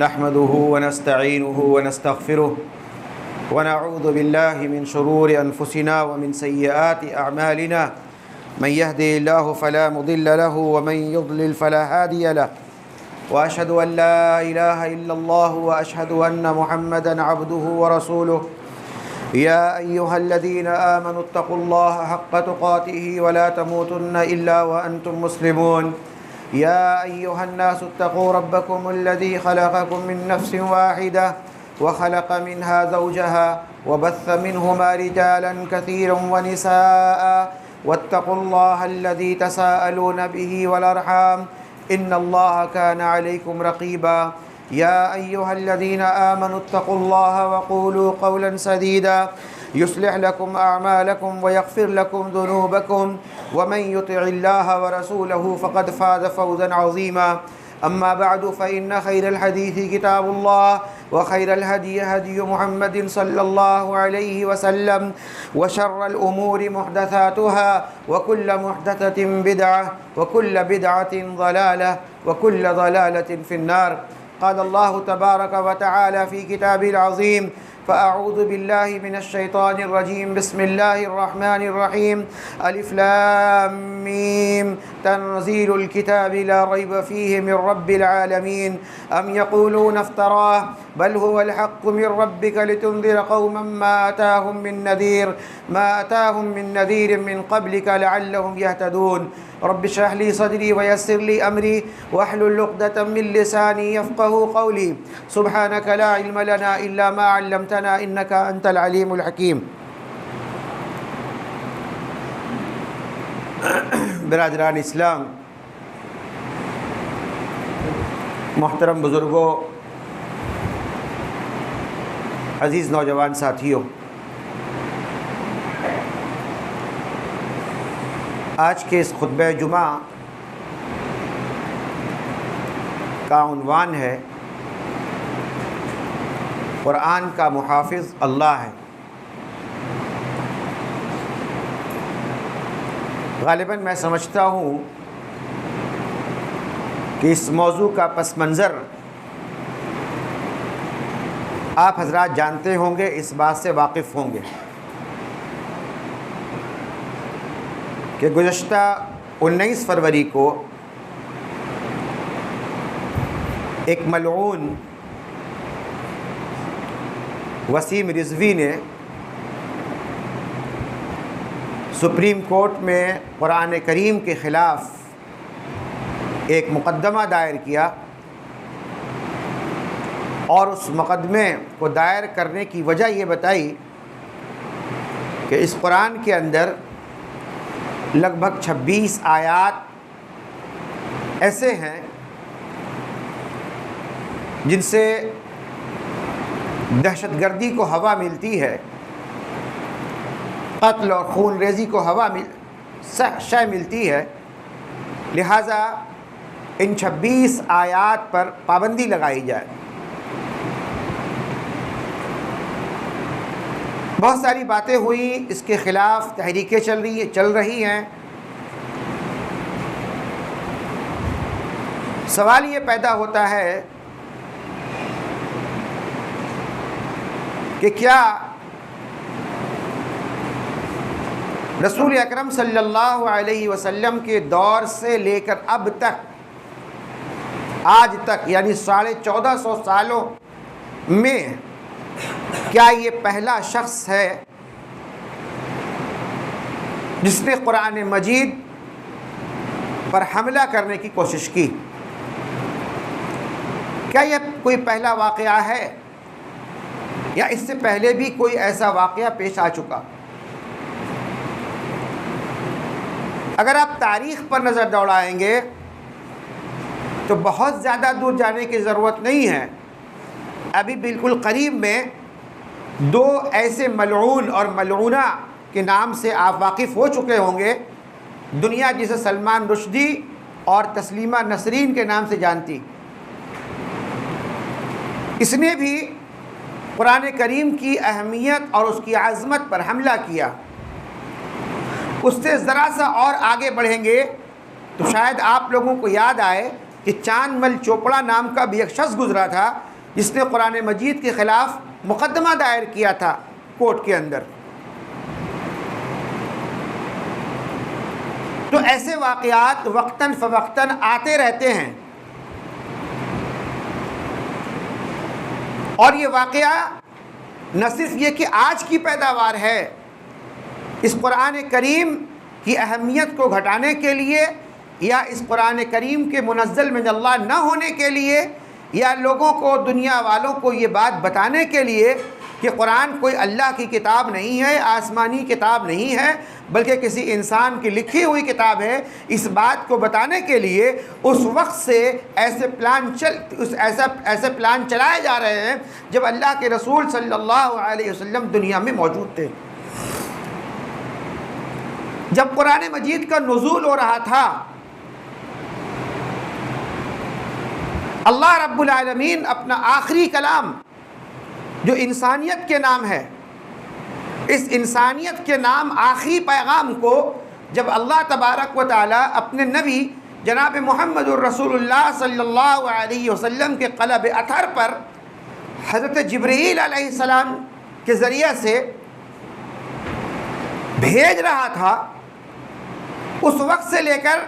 نحمده ونستعينه ونستغفره ونعوذ بالله من شرور أنفسنا ومن سيئات أعمالنا من يهده الله فلا مضل له ومن يضلل فلا هادي له وأشهد أن لا إله إلا الله وأشهد أن محمدا عبده ورسوله يا أيها الذين آمنوا اتقوا الله حق تقاته ولا تموتن إلا وأنتم مسلمون يا أيها الناس اتقوا ربكم الذي خلقكم من نفس واحدة وخلق منها زوجها وبث منهما رجالا كثيرا ونساء واتقوا الله الذي تساءلون به والأرحام إن الله كان عليكم رقيبا يا أيها الذين آمنوا اتقوا الله وقولوا قولا سديدا يصلح لكم أعمالكم ويغفر لكم ذنوبكم ومن يطع الله ورسوله فقد فاز فوزا عظيما أما بعد فإن خير الحديث كتاب الله وخير الهدي هدي محمد صلى الله عليه وسلم وشر الأمور محدثاتها وكل محدثة بدعة وكل بدعة ضلالة وكل ضلالة في النار قال الله تبارك وتعالى في كتابه العظيم فأعوذ بالله من الشيطان الرجيم بسم الله الرحمن الرحيم ألف لام ميم تنزيل الكتاب لا ريب فيه من رب العالمين أم يقولون افتراه بل هو الحق من ربك لتنذر قوما ما أتاهم من نذير من قبلك لعلهم يهتدون رب اشرح لي صدري ويسر لي أمري واحلل عقدة من لساني يفقهوا قولي سبحانك لا علم لنا إلا ما علمتنا إنك أنت العليم الحكيم. برادران اسلام، محترم بزرگوں، عزیز نوجوان ساتھیوں، آج کے اس خطبہ جمعہ کا عنوان ہے قرآن کا محافظ اللہ ہے۔ غالباً میں سمجھتا ہوں کہ اس موضوع کا پس منظر آپ حضرات جانتے ہوں گے، اس بات سے واقف ہوں گے کہ گزشتہ 19 فروری کو ایک ملعون وسیم رضوی نے سپریم کورٹ میں قرآن کریم کے خلاف ایک مقدمہ دائر کیا، اور اس مقدمے کو دائر کرنے کی وجہ یہ بتائی کہ اس قرآن کے اندر لگ بھگ 26 آیات ایسے ہیں جن سے دہشت گردی کو ہوا ملتی ہے، قتل اور خون ریزی کو شے ملتی ہے، لہٰذا ان 26 آیات پر پابندی لگائی جائے۔ بہت ساری باتیں ہوئیں، اس کے خلاف تحریکیں چل رہی ہیں۔ سوال یہ پیدا ہوتا ہے کہ کیا رسول اکرم صلی اللہ علیہ وسلم کے دور سے لے کر اب تک، آج تک، یعنی 1450 سالوں میں کیا یہ پہلا شخص ہے جس نے قرآن مجید پر حملہ کرنے کی کوشش کی؟ کیا یہ کوئی پہلا واقعہ ہے یا اس سے پہلے بھی کوئی ایسا واقعہ پیش آ چکا؟ اگر آپ تاریخ پر نظر دوڑائیں گے تو بہت زیادہ دور جانے کی ضرورت نہیں ہے، ابھی بالکل قریب میں 2 ایسے ملعون اور ملعونہ کے نام سے آپ واقف ہو چکے ہوں گے۔ دنیا جسے سلمان رشدی اور تسلیمہ نسرین کے نام سے جانتی، اس نے بھی قرآن کریم کی اہمیت اور اس کی عظمت پر حملہ کیا۔ اس سے ذرا سا اور آگے بڑھیں گے تو شاید آپ لوگوں کو یاد آئے کہ چاند مل چوپڑا نام کا بھی ایک شخص گزرا تھا جس نے قرآن مجید کے خلاف مقدمہ دائر کیا تھا کورٹ کے اندر. تو ایسے واقعات وقتاً فوقتاً آتے رہتے ہیں، اور یہ واقعہ نہ صرف یہ کہ آج کی پیداوار ہے، اس قرآن کریم کی اہمیت کو گھٹانے کے لیے یا اس قرآن کریم کے منزل من اللہ نہ ہونے کے لیے یا لوگوں کو، دنیا والوں کو یہ بات بتانے کے لیے کہ قرآن کوئی اللہ کی کتاب نہیں ہے، آسمانی کتاب نہیں ہے، بلکہ کسی انسان کی لکھی ہوئی کتاب ہے، اس بات کو بتانے کے لیے اس وقت سے ایسے پلان چلائے جا رہے ہیں جب اللہ کے رسول صلی اللہ علیہ وسلم دنیا میں موجود تھے. جب قرآن مجید کا نزول ہو رہا تھا، اللہ رب العالمین اپنا آخری کلام جو انسانیت کے نام ہے، اس انسانیت کے نام آخری پیغام کو جب اللہ تبارک و تعالیٰ اپنے نبی جناب محمد الرسول اللہ صلی اللہ علیہ وسلم کے قلب اطہر پر حضرت جبرائیل علیہ السلام کے ذریعے سے بھیج رہا تھا، اس وقت سے لے کر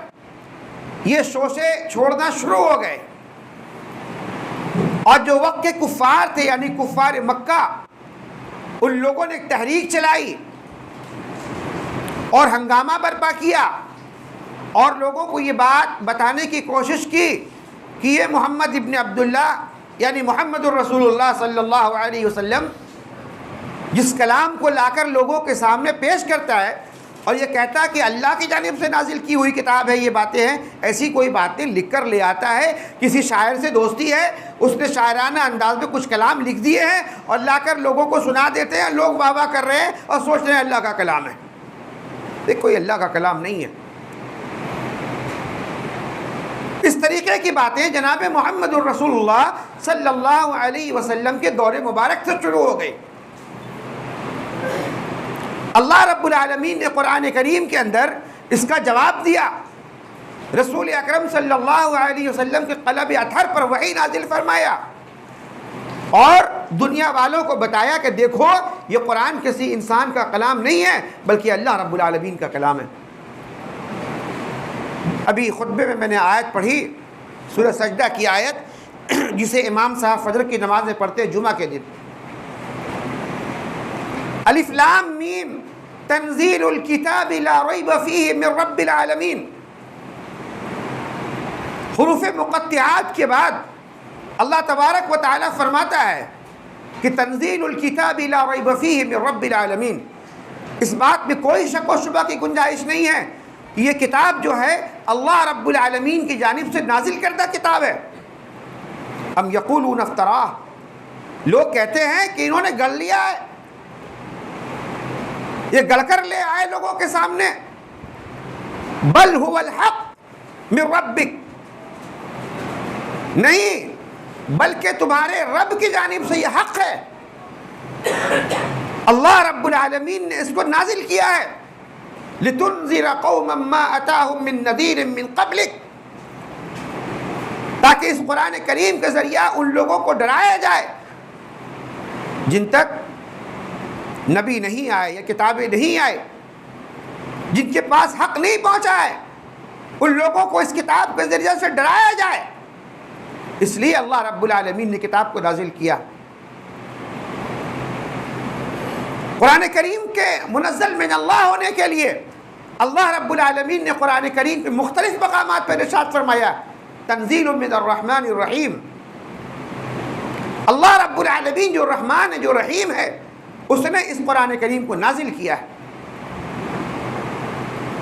یہ شوشے چھوڑنا شروع ہو گئے. اور جو وقت کے کفار تھے یعنی کفار مکہ، ان لوگوں نے ایک تحریک چلائی اور ہنگامہ برپا کیا اور لوگوں کو یہ بات بتانے کی کوشش کی کہ یہ محمد ابن عبداللہ یعنی محمد الرسول اللہ صلی اللہ علیہ وسلم جس کلام کو لا کر لوگوں کے سامنے پیش کرتا ہے اور یہ کہتا ہے کہ اللہ کی جانب سے نازل کی ہوئی کتاب ہے، یہ باتیں ہیں، ایسی کوئی باتیں لکھ کر لے آتا ہے. کسی شاعر سے دوستی ہے، اس نے شاعرانہ انداز میں کچھ کلام لکھ دیے ہیں اور لا کر لوگوں کو سنا دیتے ہیں، لوگ واہ واہ کر رہے ہیں اور سوچ رہے ہیں اللہ کا کلام ہے. دیکھو کوئی اللہ کا کلام نہیں ہے. اس طریقے کی باتیں جناب محمد الرسول اللہ صلی اللہ علیہ وسلم کے دور مبارک سے شروع ہو گئی. اللہ رب العالمین نے قرآن کریم کے اندر اس کا جواب دیا. رسول اکرم صلی اللہ علیہ وسلم کے قلب اطہر پر وحی نازل فرمایا اور دنیا والوں کو بتایا کہ دیکھو یہ قرآن کسی انسان کا کلام نہیں ہے بلکہ اللہ رب العالمین کا کلام ہے. ابھی خطبے میں نے آیت پڑھی، سورہ سجدہ کی آیت، جسے امام صاحب فجر کی نماز میں پڑھتے جمعہ کے دن. الف لام میم تنزیل الکتاب لا ریب فیہ من رب العالمین. حروف مقطعات کے بعد اللہ تبارک و تعالیٰ فرماتا ہے کہ تنزیل الکتاب لا ریب فیہ من رب العالمین. اس بات میں کوئی شک و شبہ کی گنجائش نہیں ہے، یہ کتاب جو ہے اللہ رب العالمین کی جانب سے نازل کردہ کتاب ہے. ام یقولون افتراہ، لوگ کہتے ہیں کہ انہوں نے گڑھ لیا ہے، یہ گڑھ کر لے آئے لوگوں کے سامنے. بل هو الحق من ربک، نہیں بلکہ تمہارے رب کی جانب سے یہ حق ہے. اللہ رب العالمین نے اس کو نازل کیا ہے. لتنذر قوما ما اتاهم من نذیر من قبلک، تاکہ اس قرآن کریم کے ذریعہ ان لوگوں کو ڈرایا جائے جن تک نبی نہیں آئے یا کتابیں نہیں آئے، جن کے پاس حق نہیں پہنچا ہے، ان لوگوں کو اس کتاب کے ذریعے سے ڈرایا جائے. اس لیے اللہ رب العالمین نے کتاب کو نازل کیا. قرآن کریم کے منزل من اللہ ہونے کے لیے اللہ رب العالمین نے قرآن کریم کے مختلف مقامات پر ارشاد فرمایا تنزیل من الرحمن الرحیم. اللہ رب العالمین جو رحمان ہے، جو رحیم ہے، اس نے اس قرآن کریم کو نازل کیا ہے.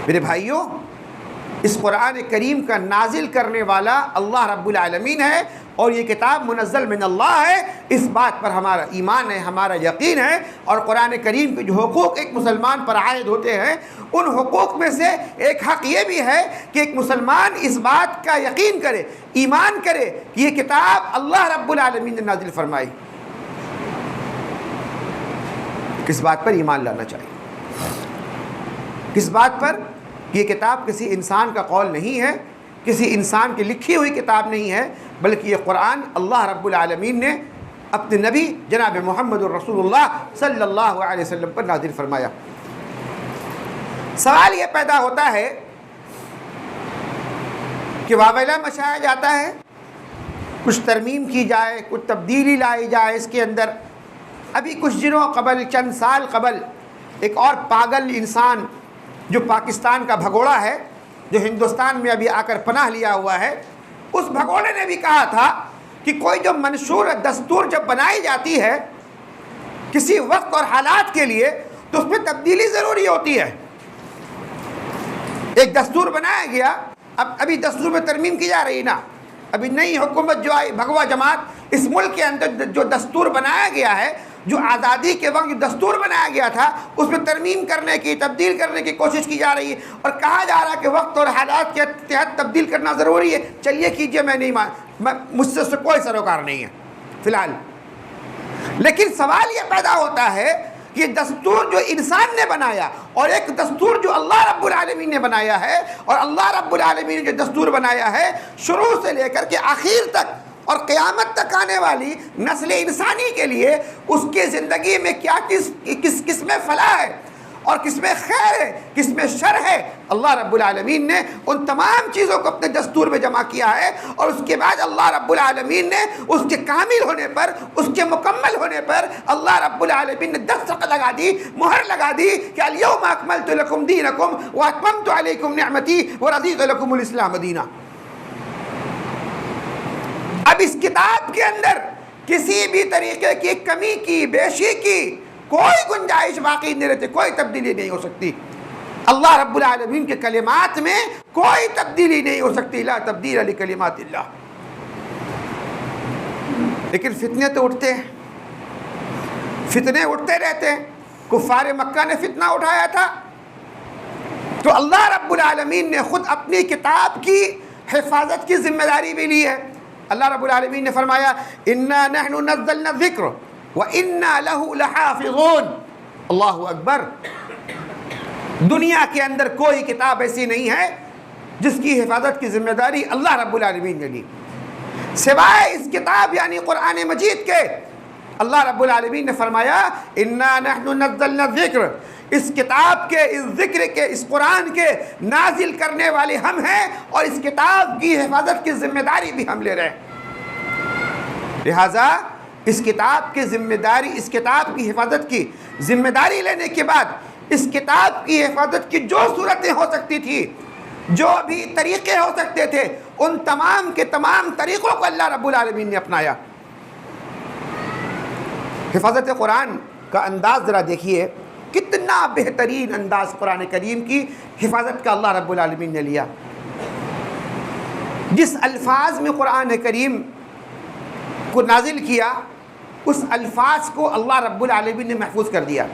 میرے بھائیوں، اس قرآن کریم کا نازل کرنے والا اللہ رب العالمین ہے اور یہ کتاب منزل من اللہ ہے. اس بات پر ہمارا ایمان ہے، ہمارا یقین ہے. اور قرآن کریم کے جو حقوق ایک مسلمان پر عائد ہوتے ہیں، ان حقوق میں سے ایک حق یہ بھی ہے کہ ایک مسلمان اس بات کا یقین کرے، ایمان کرے کہ یہ کتاب اللہ رب العالمین نے نازل فرمائی. کس بات پر ایمان لانا چاہیے؟ کس بات پر؟ یہ کتاب کسی انسان کا قول نہیں ہے، کسی انسان کی لکھی ہوئی کتاب نہیں ہے، بلکہ یہ قرآن اللہ رب العالمین نے اپنے نبی جناب محمد الرسول اللہ صلی اللہ علیہ وسلم پر نازل فرمایا۔ سوال یہ پیدا ہوتا ہے کہ واویلا مچایا جاتا ہے، کچھ ترمیم کی جائے، کچھ تبدیلی لائی جائے اس کے اندر۔ ابھی کچھ دنوں قبل، چند سال قبل، ایک اور پاگل انسان جو پاکستان کا بھگوڑا ہے، جو ہندوستان میں ابھی آ کر پناہ لیا ہوا ہے، اس بھگوڑے نے بھی کہا تھا کہ کوئی جو منشور دستور جب بنائی جاتی ہے کسی وقت اور حالات کے لیے تو اس میں تبدیلی ضروری ہوتی ہے۔ ایک دستور بنایا گیا، ابھی دستور میں ترمیم کی جا رہی نا، ابھی نئی حکومت جو آئی بھگوا جماعت، اس ملک کے اندر جو دستور بنایا گیا ہے، جو آزادی کے وقت جو دستور بنایا گیا تھا، اس میں ترمیم کرنے کی، تبدیل کرنے کی کوشش کی جا رہی ہے، اور کہا جا رہا ہے کہ وقت اور حالات کے تحت تبدیل کرنا ضروری ہے۔ چلیے کیجئے، میں نہیں مجھ سے کوئی سروکار نہیں ہے فی الحال۔ لیکن سوال یہ پیدا ہوتا ہے کہ یہ دستور جو انسان نے بنایا اور ایک دستور جو اللہ رب العالمین نے بنایا ہے، اور اللہ رب العالمین نے جو دستور بنایا ہے شروع سے لے کر کے آخر تک اور قیامت تک آنے والی نسل انسانی کے لیے، اس کی زندگی میں کیا کس میں فلاح ہے اور کس میں خیر ہے، کس میں شر ہے، اللہ رب العالمین نے ان تمام چیزوں کو اپنے دستور میں جمع کیا ہے۔ اور اس کے بعد اللہ رب العالمین نے اس کے کامل ہونے پر، اس کے مکمل ہونے پر اللہ رب العالمین نے دستخط لگا دی، مہر لگا دی کہ الیوم اکملت لکم دینکم واتممت علیکم نعمتی ورضیت لکم الاسلام دینا۔ اب اس کتاب کے اندر کسی بھی طریقے کی کمی کی، بیشی کی کوئی گنجائش باقی نہیں رہتی، کوئی تبدیلی نہیں ہو سکتی۔ اللہ رب العالمین کے کلمات میں کوئی تبدیلی نہیں ہو سکتی، لا تبدیل لکلمات اللہ۔ لیکن فتنے تو اٹھتے ہیں، فتنے اٹھتے رہتے ہیں۔ کفار مکہ نے فتنہ اٹھایا تھا تو اللہ رب العالمین نے خود اپنی کتاب کی حفاظت کی ذمہ داری بھی لی ہے۔ اللہ رب العالمین نے فرمایا اِنَّا نَحْنُ نَزَّلْنَا الذِّكْرَ وَإِنَّا لَهُ لَحَافِظُونَ۔ اللہ اکبر۔ دنیا کے اندر کوئی کتاب ایسی نہیں ہے جس کی حفاظت کی ذمہ داری اللہ رب العالمین نے لی، سوائے اس کتاب یعنی قرآن مجید کے۔ اللہ رب العالمین نے فرمایا اِنَّا نَحْنُ نَزَّلْنَا الذِّكْرَ، اس کتاب کے، اس ذکر کے، اس قرآن کے نازل کرنے والے ہم ہیں، اور اس کتاب کی حفاظت کی ذمہ داری بھی ہم لے رہے ہیں۔ لہٰذا اس کتاب کی ذمہ داری، اس کتاب کی حفاظت کی ذمہ داری لینے کے بعد اس کتاب کی حفاظت کی جو صورتیں ہو سکتی تھی، جو بھی طریقے ہو سکتے تھے، ان تمام کے تمام طریقوں کو اللہ رب العالمین نے اپنایا۔ حفاظت قرآن کا انداز ذرا دیکھیے، کتنا بہترین انداز قرآن کریم کی حفاظت کا اللہ رب العالمین نے لیا۔ جس الفاظ میں قرآن کریم کو نازل کیا، اس الفاظ کو اللہ رب العالمین نے محفوظ کر دیا۔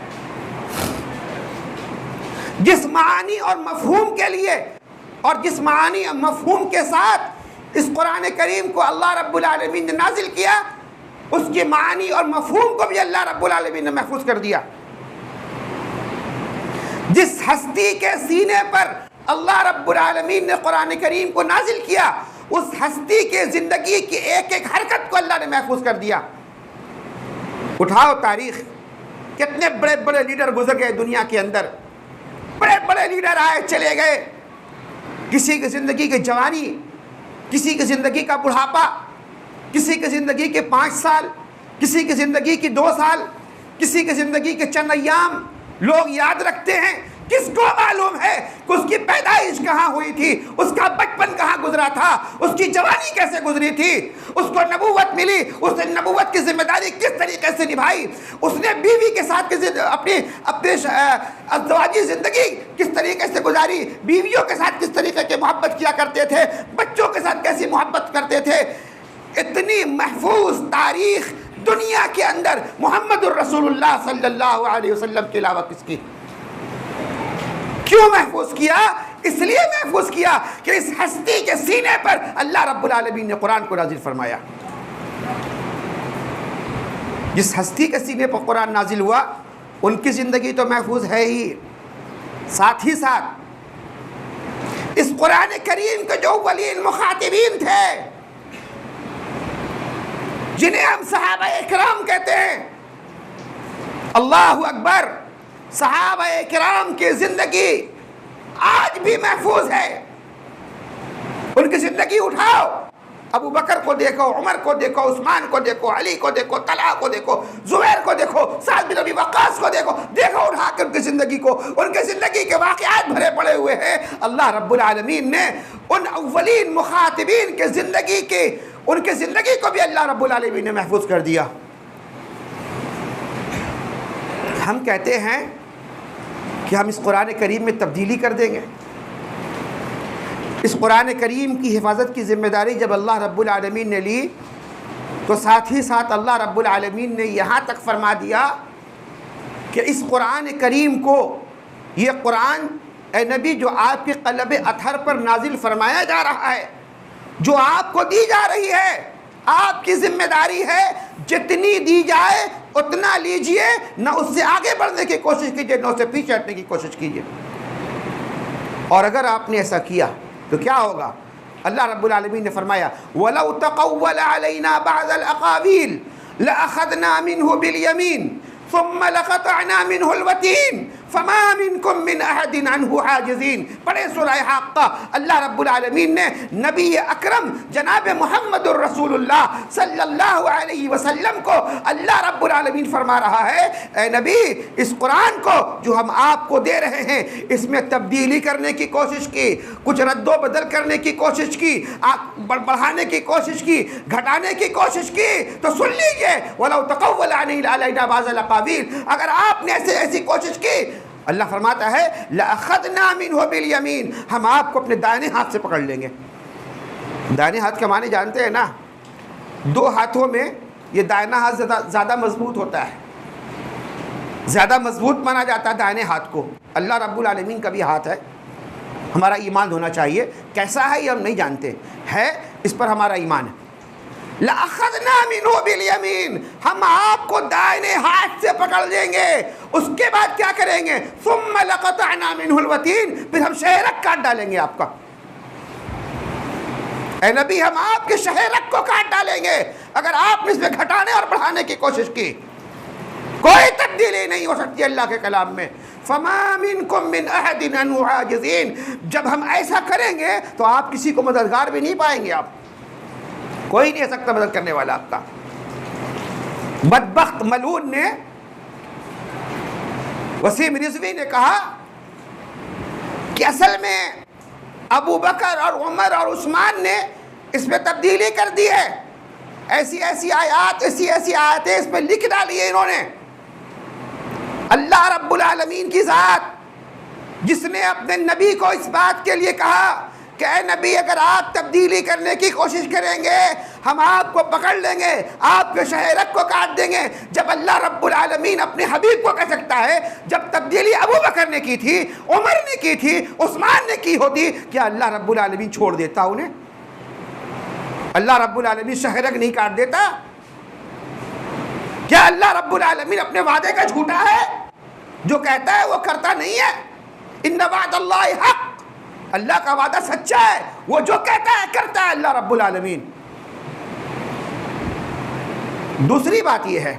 جس معانی اور مفہوم کے لیے اور جس معانی اور مفہوم کے ساتھ اس قرآن کریم کو اللہ رب العالمین نے نازل کیا، اس کے معانی اور مفہوم کو بھی اللہ رب العالمین نے محفوظ کر دیا۔ جس ہستی کے سینے پر اللہ رب العالمین نے قرآن کریم کو نازل کیا، اس ہستی کے زندگی کی ایک ایک حرکت کو اللہ نے محفوظ کر دیا۔ اٹھاؤ تاریخ، کتنے بڑے بڑے لیڈر گزر گئے دنیا کے اندر، بڑے بڑے لیڈر آئے چلے گئے، کسی کی زندگی کی جوانی، کسی کی زندگی کا بڑھاپا، کسی کی زندگی کے 5 سال، کسی کی زندگی کی 2 سال، کسی کی زندگی کے چند ایام لوگ یاد رکھتے ہیں۔ کس کو معلوم ہے کہ اس کی پیدائش کہاں ہوئی تھی، اس کا بچپن کہاں گزرا تھا، اس کی جوانی کیسے گزری تھی، اس کو نبوت ملی، اس نے نبوت کی ذمہ داری کس طریقے سے نبھائی، اس نے بیوی کے ساتھ اپنی ازدواجی زندگی کس طریقے سے گزاری، بیویوں کے ساتھ کس طریقے کی محبت کیا کرتے تھے، بچوں کے ساتھ کیسی محبت کرتے تھے۔ اتنی محفوظ تاریخ دنیا کے اندر محمد الرسول اللہ صلی اللہ علیہ وسلم کے علاوہ کس کی؟ کیوں محفوظ کیا؟ اس لیے محفوظ کیا کہ اس ہستی کے سینے پر اللہ رب العالمین نے قرآن کو نازل فرمایا۔ جس ہستی کے سینے پر قرآن نازل ہوا، ان کی زندگی تو محفوظ ہے ہی، ساتھ ہی ساتھ اس اس قرآن کریم کے جو اولین مخاطبین تھے، جنہیں ہم صحابہ اکرام کہتے ہیں، اللہ اکبر، صحابہ اکرام کی زندگی آج بھی محفوظ ہے۔ ان کی زندگی اٹھاؤ، ابو بکر کو دیکھو، عمر کو دیکھو، عثمان کو دیکھو، علی کو دیکھو، طلحہ کو دیکھو، زبیر کو دیکھو، سعد بن ابی وقاص کو دیکھو، دیکھو اٹھا کر ان کی زندگی کو، ان کی زندگی کے واقعات بھرے پڑے ہوئے ہیں۔ اللہ رب العالمین نے ان اولین مخاطبین کے زندگی کی، ان کی زندگی کو بھی اللہ رب العالمین نے محفوظ کر دیا۔ ہم کہتے ہیں کہ ہم اس قرآن کریم میں تبدیلی کر دیں گے۔ اس قرآن کریم کی حفاظت کی ذمہ داری جب اللہ رب العالمین نے لی تو ساتھ ہی ساتھ اللہ رب العالمین نے یہاں تک فرما دیا کہ اس قرآن کریم کو، یہ قرآن اے نبی جو آپ کے قلب اطہر پر نازل فرمایا جا رہا ہے، جو آپ کو دی جا رہی ہے، آپ کی ذمہ داری ہے جتنی دی جائے اتنا لیجئے، نہ اس سے آگے بڑھنے کی کوشش کیجئے، نہ اس سے پیچھے ہٹنے کی کوشش کیجئے۔ اور اگر آپ نے ایسا کیا تو کیا ہوگا؟ اللہ رب العالمین نے فرمایا وَلَوْ تَقَوَّلَ عَلَيْنَا بَعْضَ الْأَقَاوِيلِ لَأَخَذْنَا مِنْهُ بِالْيَمِينِ ثُمَّ لَقَطَعْنَا مِنْهُ الْوَتِينَ فَمَا مِنْكُمْ مِنْ أَحَدٍ عَنْهُ حَاجِزِينَ۔ پڑھیں سورہ حاقہ۔ اللہ رب العالمین نے نبی اکرم جناب محمد الرسول اللہ صلی اللہ علیہ وسلم کو اللہ رب العالمین فرما رہا ہے، اے نبی اس قرآن کو جو ہم آپ کو دے رہے ہیں، اس میں تبدیلی کرنے کی کوشش کی، کچھ رد و بدل کرنے کی کوشش کی، بڑھانے کی کوشش کی، گھٹانے کی کوشش کی، تو سن لیجئے وَلَوْ تَقَوَّلَ عَلَيْنَا بَعْضَ الْأَقَاوِيلِ، اگر آپ نے ایسی کوشش کی، اللہ فرماتا ہے لَأَخَذْنَا مِنْهُ بِالْيَمِينِ، ہم آپ کو اپنے دائیں ہاتھ سے پکڑ لیں گے۔ دائیں ہاتھ کا معنی جانتے ہیں نا؟ دو ہاتھوں میں یہ دائنا ہاتھ زیادہ مضبوط ہوتا ہے، زیادہ مضبوط مانا جاتا ہے دائیں ہاتھ کو۔ اللہ رب العالمین کا بھی ہاتھ ہے، ہمارا ایمان ہونا چاہیے، کیسا ہے یہ ہم نہیں جانتے، ہے اس پر ہمارا ایمان ہے۔ لَأَخَذْنَا مِنْهُ بِالْيَمِينِ، ہم آپ کو دائیں ہاتھ سے پکڑ لیں گے، اس کے بعد کیا کریں گے؟ ثُمَّ لَقَطَعْنَا مِنْهُ الْوَتِينَ، پھر ہم شہرک کاٹ ڈالیں گے آپ کا۔ اے نبی ہم آپ کے شہرک کو کاٹ ڈالیں گے اگر آپ اس میں گھٹانے اور بڑھانے کی کوشش کی۔ کوئی تبدیلی نہیں ہو سکتی اللہ کے کلام میں۔ فَمَا مِنْكُمْ مِنْ أَحَدٍ عَنْهُ حَاجِزِينَ، جب ہم ایسا کریں گے تو آپ کسی کو مددگار بھی نہیں پائیں گے، آپ کوئی نہیں ہو سکتا مدد کرنے والا آپ کا۔ بدبخت ملعون نے، وسیم رضوی نے کہا کہ اصل میں ابو بکر اور عمر اور عثمان نے اس میں تبدیلی کر دی ہے، ایسی آیاتیں اس میں لکھ ڈالی ہے انہوں نے۔ اللہ رب العالمین کی ذات جس نے اپنے نبی کو اس بات کے لیے کہا کہ اے نبی اگر آپ تبدیلی کرنے کی کوشش کریں گے ہم آپ کو پکڑ لیں گے، آپ کے شہرک کو کاٹ دیں گے۔ جب اللہ رب العالمین اپنے حبیب کو کہہ سکتا ہے، جب تبدیلی ابو بکر نے کی تھی، عمر نے کی تھی، عثمان نے کی ہوتی، کیا اللہ رب العالمین چھوڑ دیتا انہیں؟ اللہ رب العالمین شہرک نہیں کاٹ دیتا؟ کیا اللہ رب العالمین اپنے وعدے کا جھوٹا ہے؟ جو کہتا ہے وہ کرتا نہیں ہے۔ ان وعد اللہ حق، اللہ کا وعدہ سچا ہے، وہ جو کہتا ہے کرتا ہے اللہ رب العالمین۔ دوسری بات یہ ہے،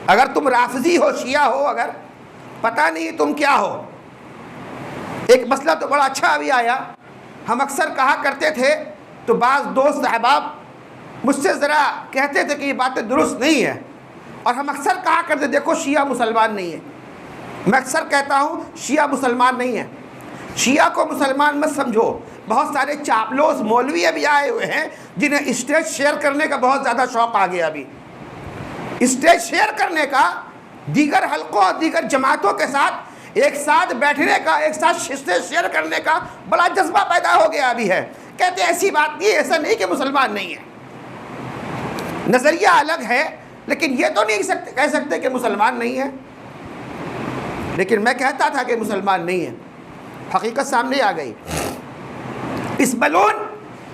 اگر تم رافضی ہو، شیعہ ہو، اگر پتہ نہیں تم کیا ہو، ایک مسئلہ تو بڑا اچھا ابھی آیا، ہم اکثر کہا کرتے تھے تو بعض دوست احباب مجھ سے ذرا کہتے تھے کہ یہ باتیں درست نہیں ہیں، اور ہم اکثر کہا کرتے دیکھو شیعہ مسلمان نہیں ہے۔ میں اکثر کہتا ہوں شیعہ مسلمان نہیں ہے، شیعہ کو مسلمان مت سمجھو۔ بہت سارے چاپلوس مولوی ابھی آئے ہوئے ہیں جنہیں اسٹیج شیئر کرنے کا بہت زیادہ شوق آ گیا، ابھی اسٹیج شیئر کرنے کا، دیگر حلقوں اور دیگر جماعتوں کے ساتھ ایک ساتھ بیٹھنے کا، ایک ساتھ اسٹیج شیئر کرنے کا بڑا جذبہ پیدا ہو گیا ابھی ہے۔ کہتے ہیں ایسی بات نہیں ہے، ایسا نہیں کہ مسلمان نہیں ہے، نظریہ الگ ہے، لیکن یہ تو نہیں کہہ سکتے کہ مسلمان نہیں ہے۔ لیکن میں کہتا تھا کہ مسلمان نہیں ہے، حقیقت سامنے آ گئی۔ اس ملعون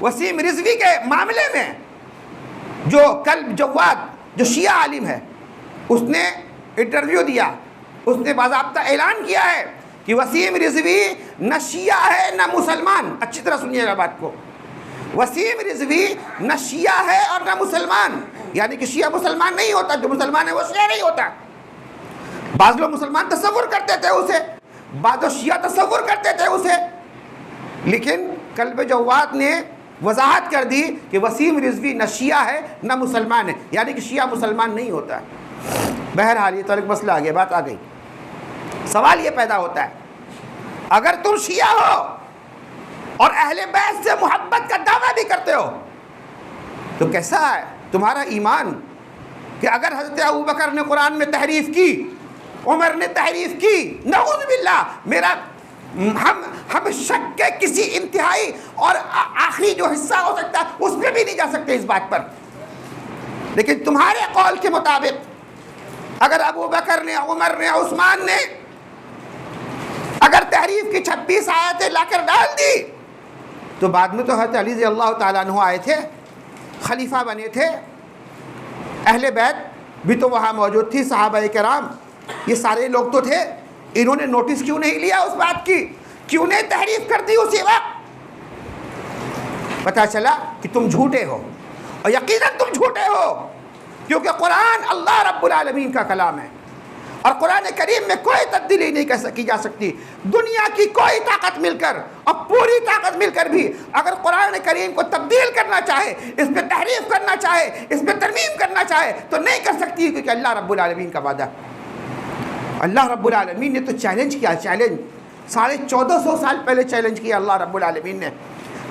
وسیم رضوی کے معاملے میں جو کلب جواد جو شیعہ عالم ہے، اس نے انٹرویو دیا، اس نے باضابطہ اعلان کیا ہے کہ وسیم رضوی نہ شیعہ ہے نہ مسلمان. اچھی طرح سنیے گا بات کو. وسیم رضوی نہ شیعہ ہے اور نہ مسلمان، یعنی کہ شیعہ مسلمان نہیں ہوتا، جو مسلمان ہے وہ شیعہ نہیں ہوتا. بعض لوگ مسلمان تصور کرتے تھے اسے، بعض شیعہ تصور کرتے تھے اسے، لیکن قلب جواد نے وضاحت کر دی کہ وسیم رضوی نہ شیعہ ہے نہ مسلمان ہے، یعنی کہ شیعہ مسلمان نہیں ہوتا. بہرحال یہ تو ایک مسئلہ آ گیا، بات آ گئی. سوال یہ پیدا ہوتا ہے، اگر تم شیعہ ہو اور اہل بیت سے محبت کا دعویٰ بھی کرتے ہو تو کیسا ہے تمہارا ایمان کہ اگر حضرت ابوبکر نے قرآن میں تحریف کی، عمر نے تحریف کی، نعوذ باللہ، ہم شک کے کسی انتہائی اور آخری جو حصہ ہو سکتا ہے اس پہ بھی نہیں جا سکتے اس بات پر. لیکن تمہارے قول کے مطابق اگر ابوبکر نے، عمر نے، عثمان نے اگر تحریف کی 26 آیتیں لا کر ڈال دی تو بعد میں تو حضرت علی رضی اللہ تعالیٰ عنہ آئے تھے، خلیفہ بنے تھے، اہل بیت بھی تو وہاں موجود تھی، صحابہ کرام، یہ سارے لوگ تو تھے. انہوں نے نوٹس کیوں نہیں لیا اس بات کی؟ کیوں نہیں تحریف کر دی اسی وقت؟ پتہ چلا کہ تم جھوٹے ہو، اور یقیناً تم جھوٹے ہو، کیونکہ قرآن اللہ رب العالمین کا کلام ہے، اور قرآن کریم میں کوئی تبدیلی نہیں کی جا سکتی. دنیا کی کوئی طاقت مل کر اور پوری طاقت مل کر بھی اگر قرآن کریم کو تبدیل کرنا چاہے، اس پہ تحریف کرنا چاہے، اس پہ ترمیم کرنا چاہے تو نہیں کر سکتی، کیونکہ اللہ رب العالمین کا وعدہ. اللہ رب العالمین نے تو چیلنج کیا، چیلنج 1450 سال پہلے چیلنج کیا اللہ رب العالمین نے.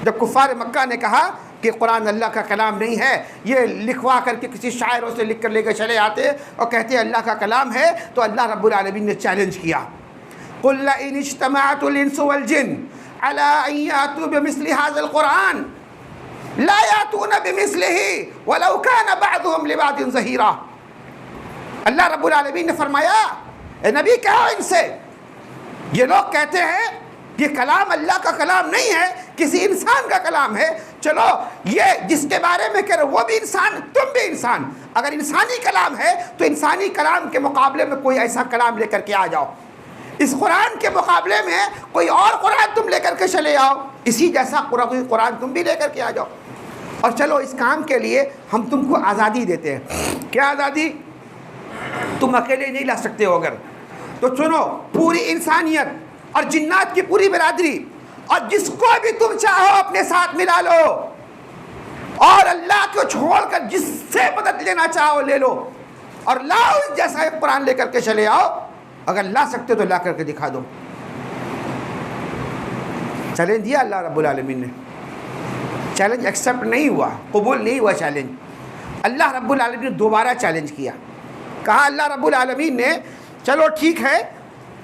جب کفار مکہ نے کہا کہ قرآن اللہ کا کلام نہیں ہے، یہ لکھوا کر کے کسی شاعروں سے لکھ کر لے کے چلے آتے اور کہتے اللہ کا کلام ہے، تو اللہ رب العالمین نے چیلنج کیا. قُلْ لَئِنِ اجْتَمَعَتُ الْإِنسُ وَالْجِنُّ عَلَىٰ أَن يَأْتُوا بِمِثْلِ هَٰذَا الْقُرْآنِ لَا يَأْتُونَ بِمِثْلِهِ وَلَوْ كَانَ بَعْضُهُمْ لِبَعْضٍ ظَهِيرًا. اللہ رب العالمین نے فرمایا اے نبی کہو ان سے، یہ لوگ کہتے ہیں یہ کلام اللہ کا کلام نہیں ہے، کسی انسان کا کلام ہے. چلو یہ جس کے بارے میں کہہ رہے وہ بھی انسان، تم بھی انسان. اگر انسانی کلام ہے تو انسانی کلام کے مقابلے میں کوئی ایسا کلام لے کر کے آ جاؤ. اس قرآن کے مقابلے میں کوئی اور قرآن تم لے کر کے چلے آؤ، اسی جیسا قرآن تم بھی لے کر کے آ جاؤ. اور چلو اس کام کے لیے ہم تم کو آزادی دیتے ہیں. کیا آزادی؟ تم اکیلے نہیں لا سکتے ہو اگر تو سنو، پوری انسانیت اور جنات کی پوری برادری اور جس کو بھی تم چاہو اپنے ساتھ ملا لو، اور اللہ کو چھوڑ کر جس سے مدد لینا چاہو لے لو، اور لاؤ اس جیسا ایک قرآن لے کر کے چلے آؤ. اگر لا سکتے تو لا کر کے دکھا دو. چیلنج دیا اللہ رب العالمین نے. چیلنج ایکسیپٹ نہیں ہوا، قبول نہیں ہوا چیلنج. اللہ رب العالمین نے دوبارہ چیلنج کیا. کہا اللہ رب العالمین نے چلو ٹھیک ہے،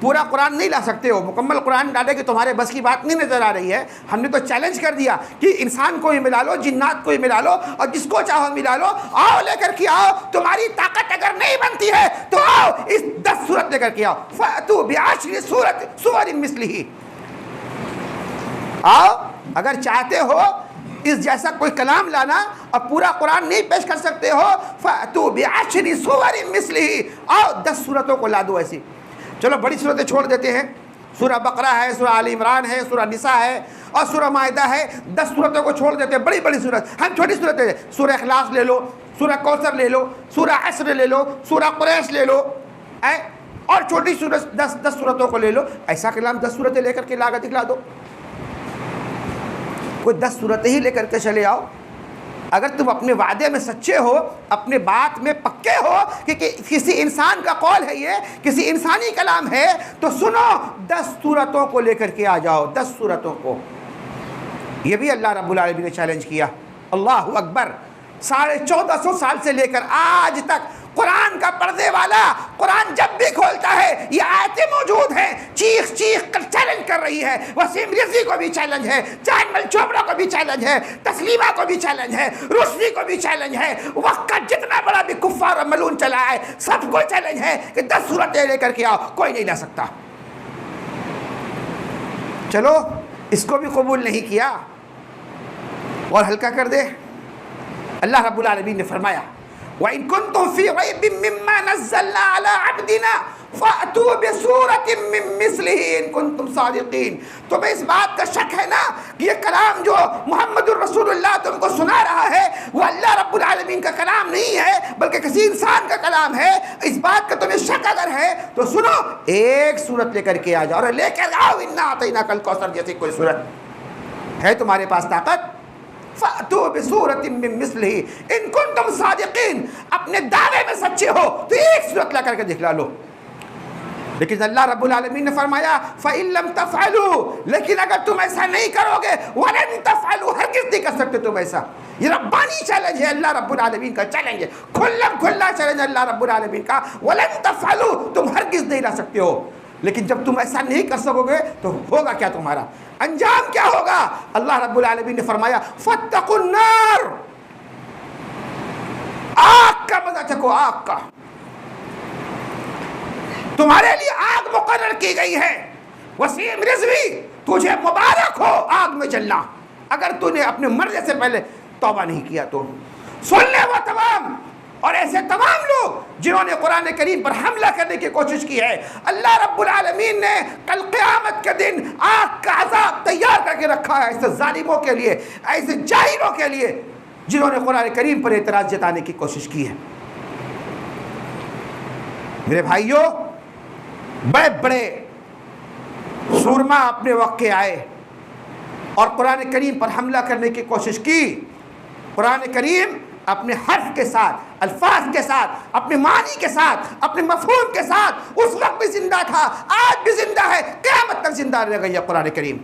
پورا قرآن نہیں لا سکتے ہو، مکمل قرآن ڈالے کہ تمہارے بس کی بات نہیں نظر آ رہی ہے. ہم نے تو چیلنج کر دیا کہ انسان کو ہی ملا لو، جنات کو ہی ملا لو، اور جس کو چاہو ملا لو. آؤ لے کر کے آؤ. تمہاری طاقت اگر نہیں بنتی ہے تو آؤ اس 10 سورت لے کر کے آؤ. فَأْتُوا بِعَشْرِ سُوَرٍ مِثْلِهِ. آؤ اگر چاہتے ہو اس جیسا کوئی کلام لانا اور پورا قرآن نہیں پیش کر سکتے ہو، فَأْتُوا بِعَشْرِ سُوَرٍ مِثْلِهِ. آؤ 10 سورتوں کو لا دو ایسی. چلو بڑی صورتیں چھوڑ دیتے ہیں، سورہ بقرہ ہے، سورہ آل عمران ہے، سورہ نساء ہے اور سورہ مائدہ ہے. 10 صورتوں کو چھوڑ دیتے ہیں، بڑی بڑی صورت. ہم چھوٹی صورتیں، سورہ اخلاص لے لو، سورہ کوثر لے لو، سورہ عصر لے لو، سورہ قریش لے لو، اور چھوٹی صورت 10 صورتوں کو لے لو. ایسا کلام 10 صورتیں لے کر کے لا کر دکھلا دو. کوئی 10 صورتیں ہی لے کر کے چلے آؤ. اگر تم اپنے وعدے میں سچے ہو، اپنے بات میں پکے ہو کہ کسی انسان کا قول ہے، یہ کسی انسانی کلام ہے، تو سنو 10 صورتوں کو لے کر کے آ جاؤ. 10 صورتوں کو. یہ بھی اللہ رب العالمین نے چیلنج کیا. اللہ اکبر. 1450 سال سے لے کر آج تک قرآن کا پردے والا قرآن جب بھی کھولتا ہے یہ آیتیں موجود ہیں، چیخ چیخ کر چیلنج کر رہی ہے. وسیم رضوی کو بھی چیلنج ہے، جان مل چوپڑا کو بھی چیلنج ہے، تسلیمہ کو بھی چیلنج ہے، روشنی کو بھی چیلنج ہے. وقت کا جتنا بڑا بھی کفار اور ملعون چلا ہے سب کو چیلنج ہے کہ 10 صورتیں لے کر کے آؤ. کوئی نہیں لا سکتا. چلو اس کو بھی قبول نہیں کیا اور ہلکا کر دے. اللہ رب العالمین نے فرمایا وَإِن كُنتُمْ فِي رَيْبٍ مِّمَّا نَزَّلْنَا عَلَىٰ عَبْدِنَا فَأْتُوا بِسُورَةٍ مِّن مِّثْلِهِ إِن كُنتُمْ صَادِقِينَ. تمہیں اس بات کا شک ہے نا کہ یہ کلام جو محمد الرسول اللہ تم کو سنا رہا ہے وہ اللہ رب العالمین کا کلام نہیں ہے بلکہ کسی انسان کا کلام ہے. اس بات کا تمہیں شک اگر ہے تو سنو، ایک سورت لے کر کے آ جاؤ، اور لے کر آؤ اِنَّا أَعْطَيْنَاكَ الْكَوْثَرَ جیسی کوئی سورت ہے تمہارے پاس طاقت. فَأْتُوا بِسُورَةٍ مِّن مِّثْلِهِ إِن كُنتُمْ صَادِقِينَ. اپنے دعوے میں سچے ہو تو ایک سورت لا کر کے دکھلا لو. لیکن اللہ رب العالمین نے فرمایا فَإِن لَّمْ تَفْعَلُوا، لیکن اگر تم ایسا نہیں کرو گے وَلَن تَفْعَلُوا، ہرگز نہیں کر سکتے تم ایسا. یہ ربانی چیلنج ہے، اللہ رب العالمین کا چیلنج ہے، کھلا چیلنج اللہ رب العالمین کا. وَلَن تَفْعَلُوا، تم ہرگز نہیں لا سکتے ہو. لیکن جب تم ایسا نہیں کر سکو گے تو ہوگا کیا، تمہارا انجام کیا ہوگا؟ اللہ رب العالمین نے فرمایا فَاتَّقُوا النَّارَ، آگ کا مزہ چکھو، آگ کا. تمہارے لیے آگ مقرر کی گئی ہے. وسیم رضوی، تجھے مبارک ہو آگ میں جلنا اگر تو نے اپنے مرنے سے پہلے توبہ نہیں کیا تو. سن لے وہ تمام اور ایسے تمام لوگ جنہوں نے قرآن کریم پر حملہ کرنے کی کوشش کی ہے. اللہ رب العالمین نے کل قیامت کے دن آگ کا عذاب تیار کر کے رکھا ہے ایسے ظالموں کے لیے، ایسے جاہلوں کے لیے جنہوں نے قرآن کریم پر اعتراض جتانے کی کوشش کی ہے. میرے بھائیوں، بڑے بڑے سورما اپنے وقت کے آئے اور قرآن کریم پر حملہ کرنے کی کوشش کی. قرآن کریم اپنے حرف کے ساتھ، الفاظ کے ساتھ، اپنے معنی کے ساتھ، اپنے مفہوم کے ساتھ اس وقت بھی زندہ تھا، آج بھی زندہ ہے، قیامت تک زندہ رہ گئی ہے. قرآن کریم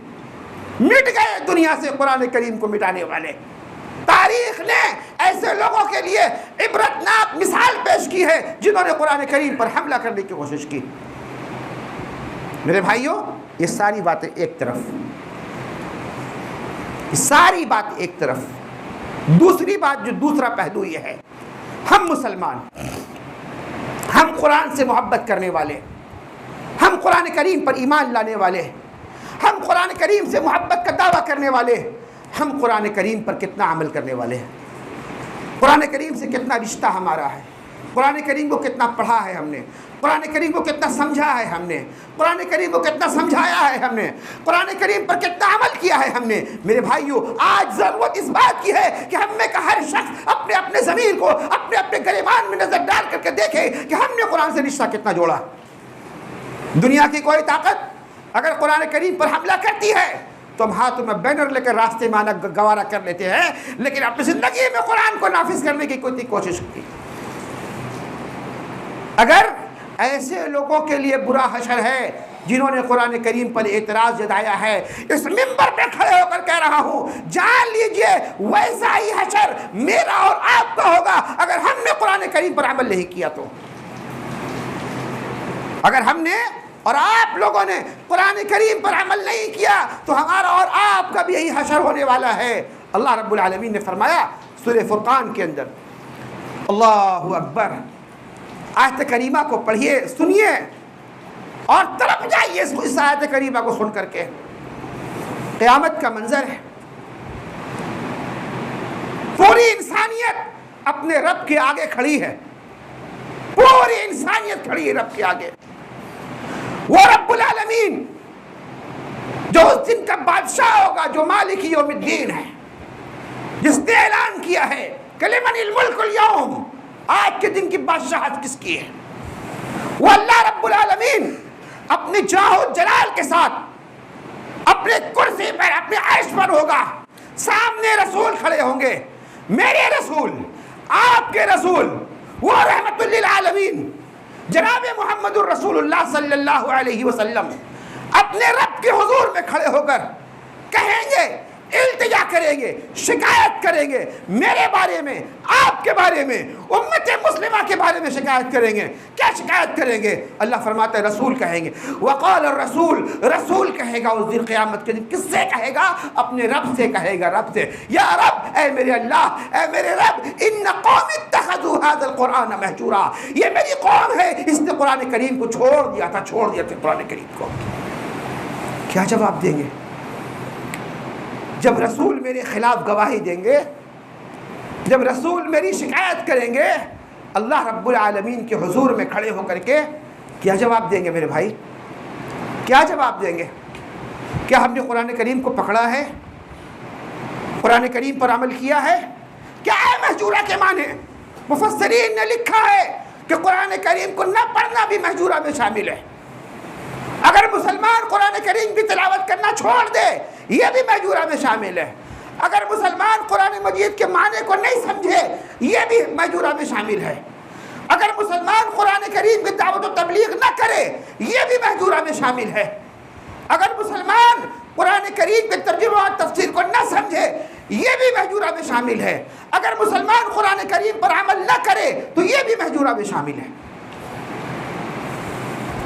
مٹ گئے دنیا سے قرآن کریم کو مٹانے والے. تاریخ نے ایسے لوگوں کے لیے عبرتناک مثال پیش کی ہے جنہوں نے قرآن کریم پر حملہ کرنے کی کوشش کی. میرے بھائیوں، یہ ساری باتیں ایک طرف، یہ ساری بات ایک طرف. دوسری بات جو دوسرا پہلو یہ ہے، ہم مسلمان، ہم قرآن سے محبت کرنے والے، ہم قرآن کریم پر ایمان لانے والے، ہم قرآن کریم سے محبت کا دعویٰ کرنے والے، ہم قرآن کریم پر کتنا عمل کرنے والے ہیں، قرآن کریم سے کتنا رشتہ ہمارا ہے، قرآن کریم کو کتنا پڑھا ہے ہم نے، قرآن کریم کو کتنا سمجھا ہے ہم نے، قرآن کریم کو کتنا سمجھایا ہے ہم نے، قرآن کریم پر کتنا عمل کیا ہے ہم نے. میرے بھائیوں، آج ضرورت اس بات کی ہے کہ ہم میں کا ہر شخص اپنے اپنے ضمیر کو اپنے اپنے گریبان میں نظر ڈال کر کے دیکھے کہ ہم نے قرآن سے رشتہ کتنا جوڑا. دنیا کی کوئی طاقت اگر قرآن کریم پر حملہ کرتی ہے تو ہم ہاتھوں میں بینر لے کر راستے میں آنا گوارا کر لیتے ہیں، لیکن اپنی زندگی میں قرآن کو نافذ کرنے کی کوئی کوشش کی. اگر ایسے لوگوں کے لیے برا حشر ہے جنہوں نے قرآن کریم پر اعتراض جتایا ہے، اس منبر پہ کھڑے ہو کر کہہ رہا ہوں، جان لیجئے ویسا ہی حشر میرا اور آپ کا ہوگا اگر ہم نے قرآن کریم پر عمل نہیں کیا تو. اگر ہم نے اور آپ لوگوں نے قرآن کریم پر عمل نہیں کیا تو ہمارا اور آپ کا بھی یہی حشر ہونے والا ہے. اللہ رب العالمین نے فرمایا سورہ فرقان کے اندر، اللہ اکبر، آیت کریمہ کو پڑھیے، سنیے اور تڑپ جائیے اس آیت کریمہ کو سن کر کے. قیامت کا منظر ہے، پوری انسانیت اپنے رب کے آگے کھڑی ہے، پوری انسانیت کھڑی ہے رب کے آگے. وہ رب العالمین جو اس دن کا بادشاہ ہوگا، جو مالک یوم الدین ہے، جس نے اعلان کیا ہے کہ لمن الملک اليوم، آج کے دن کی بادشاہت کس کی ہے. وہ اللہ رب العالمین اپنے جاہ و جلال کے ساتھ اپنے کرسی پر، اپنے عرش پر ہوگا. سامنے رسول کھڑے ہوں گے، میرے رسول، آپ کے رسول، وہ رحمت للعالمین جناب محمد الرسول اللہ صلی اللہ علیہ وسلم اپنے رب کے حضور میں کھڑے ہو کر کہیں گے، التجا کریں گے، شکایت کریں گے میرے بارے میں، آپ کے بارے میں، امت مسلمہ کے بارے میں شکایت کریں گے. کیا شکایت کریں گے؟ اللہ فرماتا ہے رسول کہیں گے. وقال الرسول، رسول کہے گا اس دن قیامت کے دن. کس سے کہے گا؟ اپنے رب سے کہے گا، رب سے. یا رب، اے میرے اللہ، اے میرے رب، ان قوم اتخذوا هذا القرآن مہجورا، یہ میری قوم ہے، اس نے قرآن کریم کو چھوڑ دیا تھا قرآن کریم کو. کیا جواب دیں گے جب رسول میرے خلاف گواہی دیں گے، جب رسول میری شکایت کریں گے اللہ رب العالمین کے حضور میں کھڑے ہو کر کے؟ کیا جواب دیں گے میرے بھائی؟ کیا جواب دیں گے؟ کیا ہم نے قرآن کریم کو پکڑا ہے؟ قرآن کریم پر عمل کیا ہے؟ کیا ہے مہجورہ کے معنی؟ مفسرین نے لکھا ہے کہ قرآن کریم کو نہ پڑھنا بھی مہجورہ میں شامل ہے۔ اگر مسلمان قرآن کریم کی تلاوت کرنا چھوڑ دے یہ بھی مہجورہ میں شامل ہے۔ اگر مسلمان قرآن مجید کے معنی کو نہیں سمجھے یہ بھی مہجورہ میں شامل ہے۔ اگر مسلمان قرآن کریم کی دعوت و تبلیغ نہ کرے یہ بھی مہجورہ میں شامل ہے۔ اگر مسلمان قرآن کریم کے ترجمہ اور تفسیر کو نہ سمجھے یہ بھی مہجورہ میں شامل ہے۔ اگر مسلمان قرآن کریم پر عمل نہ کرے تو یہ بھی مہجورہ میں شامل ہے۔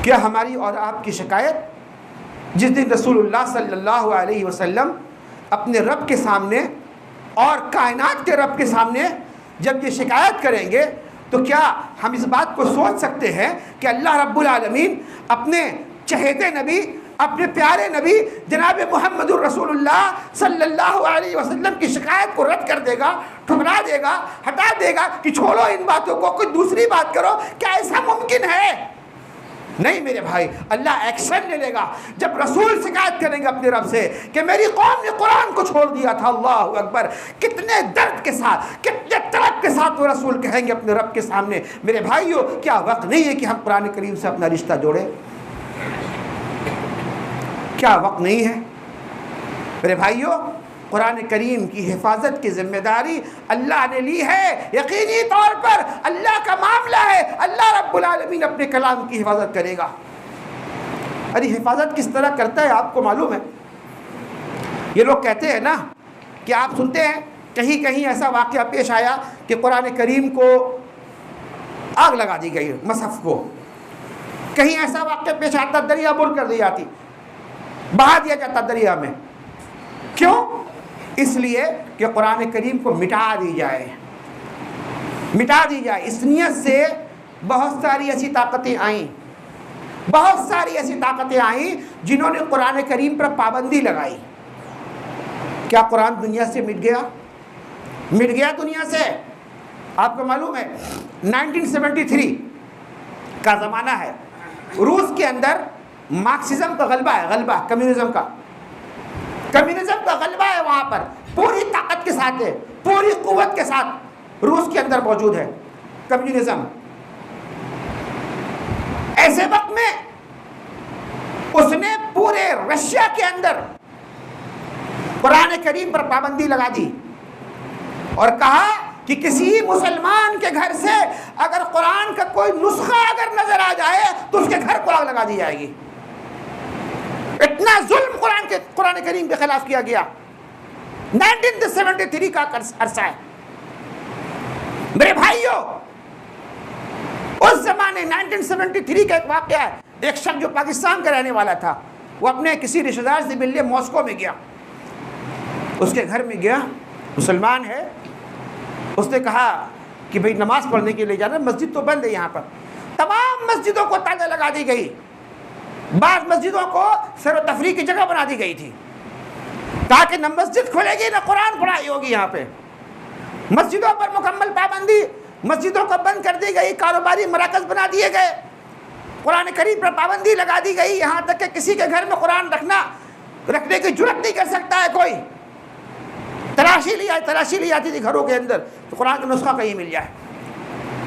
کیا ہماری اور آپ کی شکایت جس دن رسول اللہ صلی اللہ علیہ وسلم اپنے رب کے سامنے اور کائنات کے رب کے سامنے جب یہ شکایت کریں گے تو کیا ہم اس بات کو سوچ سکتے ہیں کہ اللہ رب العالمین اپنے چہیتے نبی، اپنے پیارے نبی جناب محمد الرسول اللہ صلی اللہ علیہ وسلم کی شکایت کو رد کر دے گا، ٹھکرا دے گا، ہٹا دے گا کہ چھوڑو ان باتوں کو، کوئی دوسری بات کرو؟ کیا ایسا ممکن ہے؟ نہیں میرے بھائی، اللہ ایکشن لے لے گا جب رسول شکایت کریں گے اپنے رب سے کہ میری قوم نے قرآن کو چھوڑ دیا تھا۔ اللہ اکبر! کتنے درد کے ساتھ، کتنے طلب کے ساتھ وہ رسول کہیں گے اپنے رب کے سامنے۔ میرے بھائیو، کیا وقت نہیں ہے کہ ہم قرآن کریم سے اپنا رشتہ جوڑیں؟ کیا وقت نہیں ہے؟ میرے بھائیو، قرآن کریم کی حفاظت کی ذمہ داری اللہ نے لی ہے، یقینی طور پر اللہ کا معاملہ ہے، اللہ رب العالمین اپنے کلام کی حفاظت کرے گا۔ ارے حفاظت کس طرح کرتا ہے آپ کو معلوم ہے؟ یہ لوگ کہتے ہیں نا کہ آپ سنتے ہیں کہیں کہیں ایسا واقعہ پیش آیا کہ قرآن کریم کو آگ لگا دی گئی، مصحف کو، کہیں ایسا واقعہ پیش آتا دریا بر کر دی جاتی، بہا دیا جاتا دریا میں۔ کیوں؟ اس لیے کہ قرآن کریم کو مٹا دی جائے، مٹا دی جائے۔ اس نیت سے بہت ساری ایسی طاقتیں آئیں، بہت ساری ایسی طاقتیں آئیں جنہوں نے قرآن کریم پر پابندی لگائی۔ کیا قرآن دنیا سے مٹ گیا؟ مٹ گیا دنیا سے؟ آپ کو معلوم ہے 1973 کا زمانہ ہے، روس کے اندر مارکسزم کا غلبہ ہے، غلبہ کمیونزم کا غلبہ ہے، وہاں پر پوری طاقت کے ساتھ ہے، پوری قوت کے ساتھ روس کے اندر موجود ہے کمیونزم۔ ایسے وقت میں اس نے پورے رشیا کے اندر قرآن کریم پر پابندی لگا دی اور کہا کہ کسی مسلمان کے گھر سے اگر قرآن کا کوئی نسخہ اگر نظر آ جائے تو اس کے گھر کو آگ لگا دی جائے گی۔ اتنا ظلم قرآن کریم کے خلاف کیا گیا۔ 1973 کا عرصہ ہے میرے بھائیوں۔ اس زمانے 1973 کا ایک واقعہ ہے، ایک شخص جو پاکستان کا رہنے والا تھا، وہ اپنے کسی رشتہ دار سے ملنے ماسکو میں گیا، اس کے گھر میں گیا، مسلمان ہے، اس نے کہا کہ بھئی نماز پڑھنے کے لیے جانا، مسجد تو بند ہے یہاں پر۔ تمام مسجدوں کو تالا لگا دی گئی، بعض مسجدوں کو سیر و تفریح کی جگہ بنا دی گئی تھی تاکہ نہ مسجد کھلے گی نہ قرآن پڑھائی ہوگی یہاں پہ۔ مسجدوں پر مکمل پابندی، مسجدوں کو بند کر دی گئی، کاروباری مراکز بنا دیے گئے، قرآن کریم پر پابندی لگا دی گئی، یہاں تک کہ کسی کے گھر میں قرآن رکھنے کی جرات نہیں کر سکتا ہے کوئی۔ تلاشی لی جاتی تھی گھروں کے اندر تو قرآن کا نسخہ کہیں مل جائے۔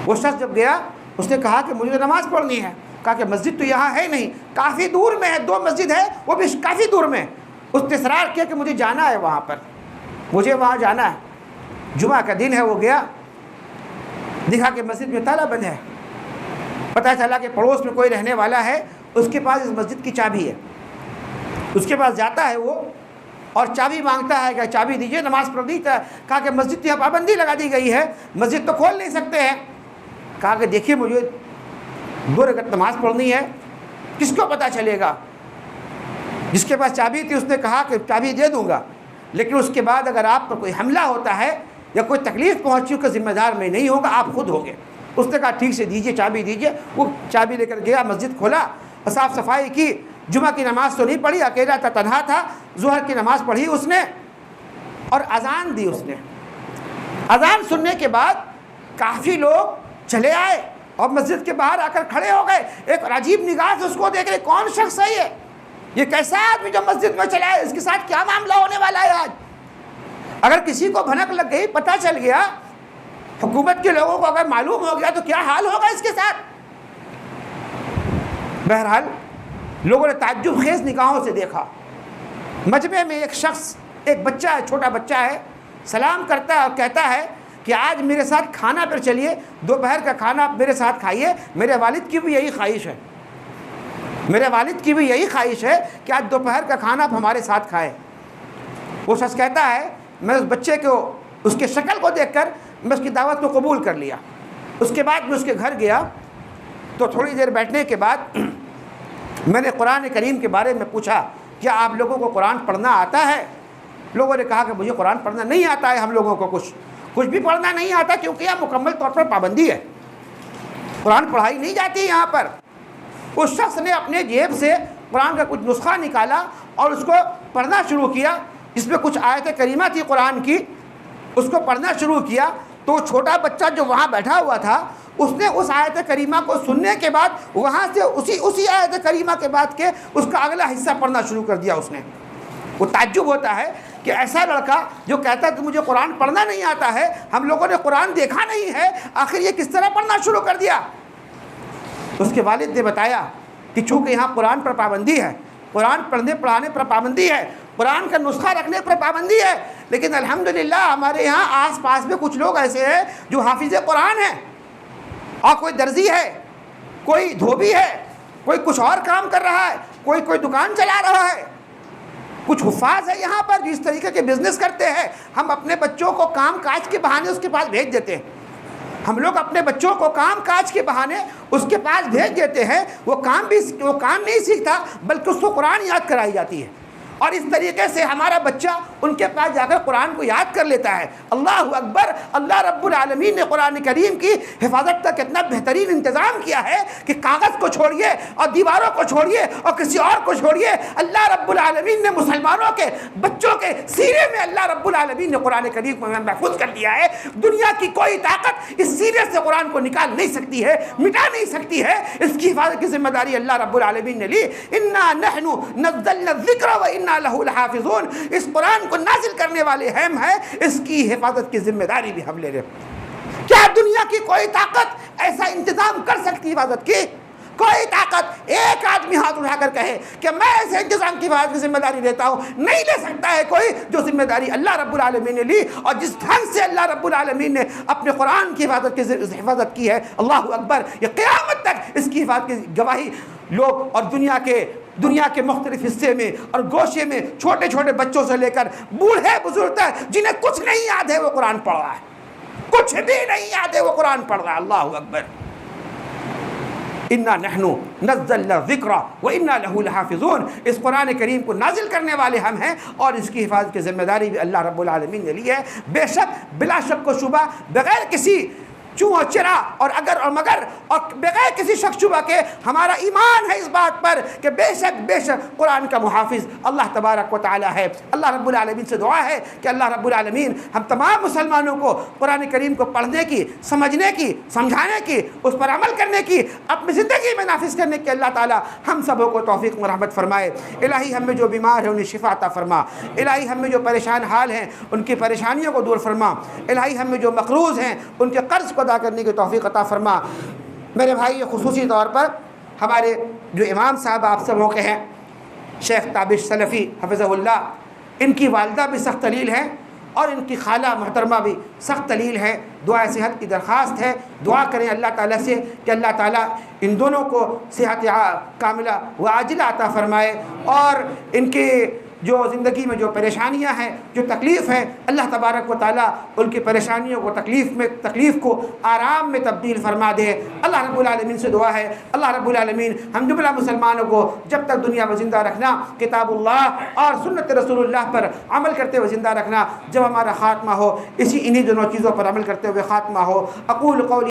وہ شخص جب گیا اس نے کہا کہ مجھے نماز پڑھنی ہے، کہا کہ مسجد تو یہاں ہے نہیں، کافی دور میں ہے، 2 مسجد ہے وہ بھی کافی دور میں۔ اس نے اصرار کیا کہ مجھے جانا ہے وہاں پر، مجھے وہاں جانا ہے۔ جمعہ کا دن ہے، وہ گیا، دیکھا کہ مسجد میں تالا بند ہے۔ پتہ چلا کہ پڑوس میں کوئی رہنے والا ہے، اس کے پاس اس مسجد کی چابی ہے، اس کے پاس جاتا ہے وہ اور چابی مانگتا ہے کہ چابی دیجئے، نماز پڑھنی تھا۔ کہا کہ مسجد یہاں پابندی لگا دی گئی ہے، مسجد تو کھول نہیں سکتے ہیں۔ کہا کہ دیکھیے مجھے 2 رکعت نماز پڑھنی ہے، کس کو پتہ چلے گا؟ جس کے پاس چابی تھی اس نے کہا کہ چابی دے دوں گا، لیکن اس کے بعد اگر آپ پر کوئی حملہ ہوتا ہے یا کوئی تکلیف پہنچی کا ذمہ دار میں نہیں ہوگا، آپ خود ہوگے۔ اس نے کہا ٹھیک سے دیجئے، چابی دیجئے۔ وہ چابی لے کر گیا، مسجد کھولا اور صاف صفائی کی۔ جمعہ کی نماز تو نہیں پڑھی، اکیلا تھا، تنہا تھا۔ ظہر کی نماز پڑھی اس نے اور اذان دی اس نے۔ اذان سننے کے بعد کافی لوگ چلے آئے اور مسجد کے باہر آ کر کھڑے ہو گئے، ایک عجیب نگاہ سے اس کو دیکھ رہے، کون شخص ہے یہ کیسا آدمی جو مسجد میں چلا ہے، اس کے ساتھ کیا معاملہ ہونے والا ہے آج؟ اگر کسی کو بھنک لگ گئی، پتہ چل گیا، حکومت کے لوگوں کو اگر معلوم ہو گیا تو کیا حال ہوگا اس کے ساتھ؟ بہرحال لوگوں نے تعجب خیز نگاہوں سے دیکھا۔ مجمع میں ایک شخص، ایک بچہ ہے، چھوٹا بچہ ہے، سلام کرتا ہے اور کہتا ہے کہ آج میرے ساتھ کھانا پر چلیے، دوپہر کا کھانا میرے ساتھ کھائیے، میرے والد کی بھی یہی خواہش ہے، میرے والد کی بھی یہی خواہش ہے کہ آج دوپہر کا کھانا آپ ہمارے ساتھ کھائیں۔ وہ شخص کہتا ہے میں اس بچے کو، اس کے شکل کو دیکھ کر میں اس کی دعوت کو قبول کر لیا۔ اس کے بعد میں اس کے گھر گیا تو تھوڑی دیر بیٹھنے کے بعد میں نے قرآن کریم کے بارے میں پوچھا، کیا آپ لوگوں کو قرآن پڑھنا آتا ہے؟ لوگوں نے کہا کہ مجھے قرآن پڑھنا نہیں آتا ہے، ہم لوگوں کو کچھ بھی پڑھنا نہیں آتا، کیونکہ یہاں مکمل طور پر پابندی ہے، قرآن پڑھائی نہیں جاتی یہاں پر۔ اس شخص نے اپنے جیب سے قرآن کا کچھ نسخہ نکالا اور اس کو پڑھنا شروع کیا، جس میں کچھ آیت کریمہ تھی قرآن کی، اس کو پڑھنا شروع کیا تو چھوٹا بچہ جو وہاں بیٹھا ہوا تھا، اس نے اس آیت کریمہ کو سننے کے بعد وہاں سے اسی آیت کریمہ کے بعد کے اس کا اگلا حصہ پڑھنا شروع کر دیا۔ اس نے، وہ تعجب ہوتا ہے کہ ایسا لڑکا جو کہتا ہے کہ مجھے قرآن پڑھنا نہیں آتا ہے، ہم لوگوں نے قرآن دیکھا نہیں ہے، آخر یہ کس طرح پڑھنا شروع کر دیا؟ اس کے والد نے بتایا کہ چونکہ یہاں قرآن پر پابندی ہے، قرآن پڑھنے پڑھانے پر پابندی ہے، قرآن کا نسخہ رکھنے پر پابندی ہے، لیکن الحمدللہ ہمارے یہاں آس پاس میں کچھ لوگ ایسے ہیں جو حافظ قرآن ہیں، اور کوئی درزی ہے، کوئی دھوبی ہے، کوئی کچھ اور کام کر رہا ہے، کوئی دکان چلا رہا ہے، کچھ حفاظ ہے یہاں پر جو اس طریقے کے بزنس کرتے ہیں۔ ہم اپنے بچوں کو کام کاج کے بہانے اس کے پاس بھیج دیتے ہیں، ہم لوگ اپنے بچوں کو کام کاج کے بہانے اس کے پاس بھیج دیتے ہیں، وہ کام نہیں سیکھتا بلکہ اس کو قرآن یاد کرائی جاتی ہے، اور اس طریقے سے ہمارا بچہ ان کے پاس جا کر قرآن کو یاد کر لیتا ہے۔ اللہ اکبر! اللہ رب العالمین نے قرآن کریم کی حفاظت کا کتنا بہترین انتظام کیا ہے کہ کاغذ کو چھوڑیے اور دیواروں کو چھوڑیے اور کسی اور کو چھوڑیے، اللہ رب العالمین نے مسلمانوں کے بچوں کے سینے میں اللہ رب العالمین نے قرآن کریم کو محفوظ کر دیا ہے۔ دنیا کی کوئی طاقت اس سینے سے قرآن کو نکال نہیں سکتی ہے، مٹا نہیں سکتی ہے۔ اس کی حفاظت کی ذمہ داری اللہ رب العالمین نے لی۔ انا نحن نزلنا الذکر وانا لہ لحافظون، اس قرآن کو نازل کرنے والے ہم ہیں، اس کی حفاظت کی ذمہ داری بھی ہم لے رہے ہیں۔ کیا دنیا کی کوئی طاقت ایسا انتظام کر سکتی حفاظت کی؟ کوئی طاقت ایک آدمی ہاتھ اٹھا کر کہے کہ میں ایسے انتظام کی حفاظت کی ذمہ داری لیتا ہوں؟ نہیں لے سکتا ہے کوئی، جو ذمہ داری اللہ رب العالمین نے لی اور جس ڈھنگ سے اللہ رب العالمین نے اپنے قرآن کی حفاظت کی ہے، اللہ اکبر! یہ قیامت تک اس کی حفاظت کی گواہی لوگ اور دنیا کے مختلف حصے میں اور گوشے میں چھوٹے چھوٹے بچوں سے لے کر بوڑھے بزرگ تک جنہیں کچھ نہیں یاد ہے وہ قرآن پڑھ رہا ہے، کچھ بھی نہیں یاد ہے وہ قرآن پڑھ رہا ہے۔ اللہ اکبر! انا نحن نزلنا الذکر وانا لہ لحافظون، اس قرآن کریم کو نازل کرنے والے ہم ہیں اور اس کی حفاظت کی ذمہ داری بھی اللہ رب العالمین نے لی ہے۔ بے شک، بلا شک و شبہ، بغیر کسی چوں اور چرا اور اگر اور مگر اور بغیر کسی شک شبہ کے ہمارا ایمان ہے اس بات پر کہ بے شک قرآن کا محافظ اللہ تبارک و تعالی ہے۔ اللہ رب العالمین سے دعا ہے کہ اللہ رب العالمین ہم تمام مسلمانوں کو قرآن کریم کو پڑھنے کی، سمجھنے کی، سمجھانے کی، اس پر عمل کرنے کی، اپنی زندگی میں نافذ کرنے کی اللہ تعالی ہم سبوں کو توفیق و رحمت فرمائے۔ الہی ہم میں جو بیمار ہیں انہیں شفا عطا فرما، الہی ہم میں جو پریشان حال ہیں ان کی پریشانیوں کو دور فرما، الہی ہم میں جو مقروض ہیں ان کے قرض کو ادا کرنے کی توفیق عطا فرما۔ میرے بھائی، خصوصی طور پر ہمارے جو امام صاحب آپ سبوں کے ہیں، شیخ تابش سلفی حفظہ اللہ، ان کی والدہ بھی سخت علیل ہیں اور ان کی خالہ محترمہ بھی سخت علیل ہے۔ دعا صحت کی درخواست ہے، دعا کریں اللہ تعالیٰ سے کہ اللہ تعالیٰ ان دونوں کو صحت کاملہ و عاجلہ عطا فرمائے، اور ان کے جو زندگی میں جو پریشانیاں ہیں، جو تکلیف ہے، اللہ تبارک و تعالیٰ ان کی پریشانیوں کو تکلیف کو آرام میں تبدیل فرما دے۔ اللہ رب العالمین سے دعا ہے اللہ رب العالمین ہم جملہ مسلمانوں کو جب تک دنیا میں زندہ رکھنا، کتاب اللہ اور سنت رسول اللہ پر عمل کرتے ہوئے زندہ رکھنا، جب ہمارا خاتمہ ہو انہی دونوں چیزوں پر عمل کرتے ہوئے خاتمہ ہو۔ اقول قولی